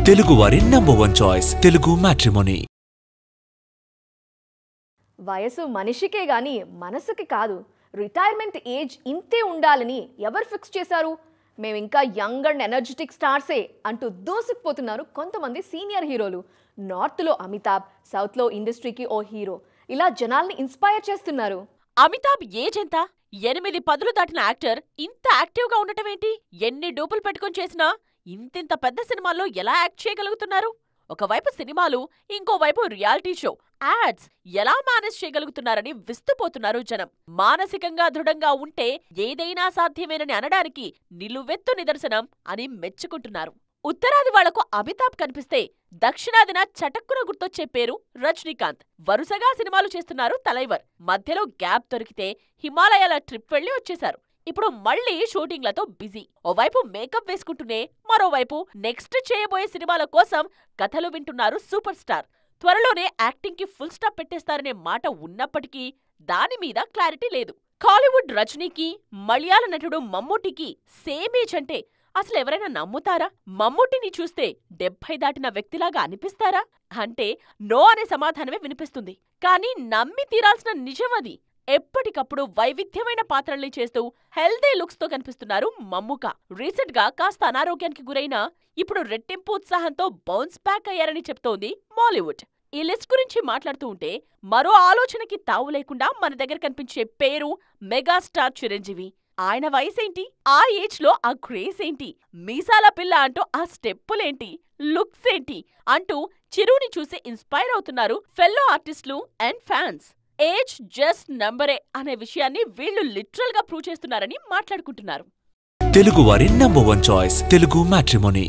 తెలుగువారి number 1 choice Telugu matrimony. వయసు మనిషికే గాని మనసుకి కాదు. రిటైర్మెంట్ ఏజ్ ఇంతే ఉండాలని ఎవరు ఫిక్స్ చేశారు? మేము ఇంకా యంగ్ అండ్ ఎనర్జెటిక్ స్టార్సే అంటూ దూసుకుపోతున్నారు కొంతమంది సీనియర్ హీరోలు. నార్త్లో అమితాబ్, సౌత్లో ఇండస్ట్రీకి ఓ హీరో. ఇలా జనాల్ని ఇన్స్పైర్ చేస్తున్నారు. అమితాబ్ ఏజ్ ఎంత? 8 దాటిన యాక్టర్ ఇంత యాక్టివ్గా ఉండటమేంటి? ఎన్ని డూపులు పెట్టుకుని చేసినా ఇంతింత పెద్ద సినిమాల్లో ఎలా యాక్ట్ చేయగలుగుతున్నారు? ఒకవైపు సినిమాలు, ఇంకోవైపు రియాలిటీ షో, యాడ్స్ ఎలా మేనేజ్ చేయగలుగుతున్నారని విస్తుపోతున్నారు జనం. మానసికంగా దృఢంగా ఉంటే ఏదైనా సాధ్యమేనని అనడానికి నిలువెత్తు నిదర్శనం అని మెచ్చుకుంటున్నారు. ఉత్తరాది వాళ్లకు అమితాబ్ కనిపిస్తే దక్షిణాదిన చటక్కున గుర్తొచ్చే పేరు రజనీకాంత్. వరుసగా సినిమాలు చేస్తున్నారు తలైవర్. మధ్యలో గ్యాప్ దొరికితే హిమాలయాల ట్రిప్ వెళ్లి వచ్చేశారు. ఇప్పుడు మళ్లీ షూటింగ్లతో బిజీ. ఓవైపు మేకప్ వేసుకుంటూనే మరోవైపు నెక్స్ట్ చేయబోయే సినిమాల కోసం కథలు వింటున్నారు సూపర్ స్టార్. త్వరలోనే యాక్టింగ్ కి ఫుల్ స్టాప్ పెట్టేస్తారనే మాట ఉన్నప్పటికీ దానిమీద క్లారిటీ లేదు. కాలీవుడ్ రజనీకి, మలయాళ నటుడు మమ్మూటికి సేమ్ ఏజ్ అంటే అసలెవరైనా నమ్ముతారా? మమ్మూటిని చూస్తే 70 దాటిన వ్యక్తిలాగా అనిపిస్తారా అంటే నో అనే సమాధానమే వినిపిస్తుంది. కానీ నమ్మి తీరాల్సిన నిజమది. ఎప్పటికప్పుడు వైవిధ్యమైన పాత్రల్ని చేస్తూ హెల్దీ లుక్స్ తో కనిపిస్తున్నారు మమ్ముక. రీసెంట్ గా కాస్త అనారోగ్యానికి గురైనా ఇప్పుడు రెట్టింపు ఉత్సాహంతో బౌన్స్ బ్యాక్ అయ్యారని చెప్తోంది బాలీవుడ్. ఈ లిస్ట్ గురించి మాట్లాడుతూ ఉంటే మరో ఆలోచనకి తావు లేకుండా మన దగ్గర కనిపించే పేరు మెగాస్టార్ చిరంజీవి. ఆయన వయసేంటి? ఆ ఏజ్ లో ఆ క్రేజ్ ఏంటి? మీసాల పిల్ల అంటూ ఆ స్టెప్పులేంటి? లుక్స్ ఏంటి అంటూ చిరుని చూసి ఇన్స్పైర్ అవుతున్నారు ఫెల్లో ఆర్టిస్టులు అండ్ ఫ్యాన్స్. ఏజ్ జస్ట్ నంబరే అనే విషయాన్ని వీళ్లు లిటరల్ గా ప్రూవ్ చేస్తున్నారని మాట్లాడుకుంటున్నారు. తెలుగువారి నంబర్ 1 చాయిస్ తెలుగు మ్యాట్రిమోనీ.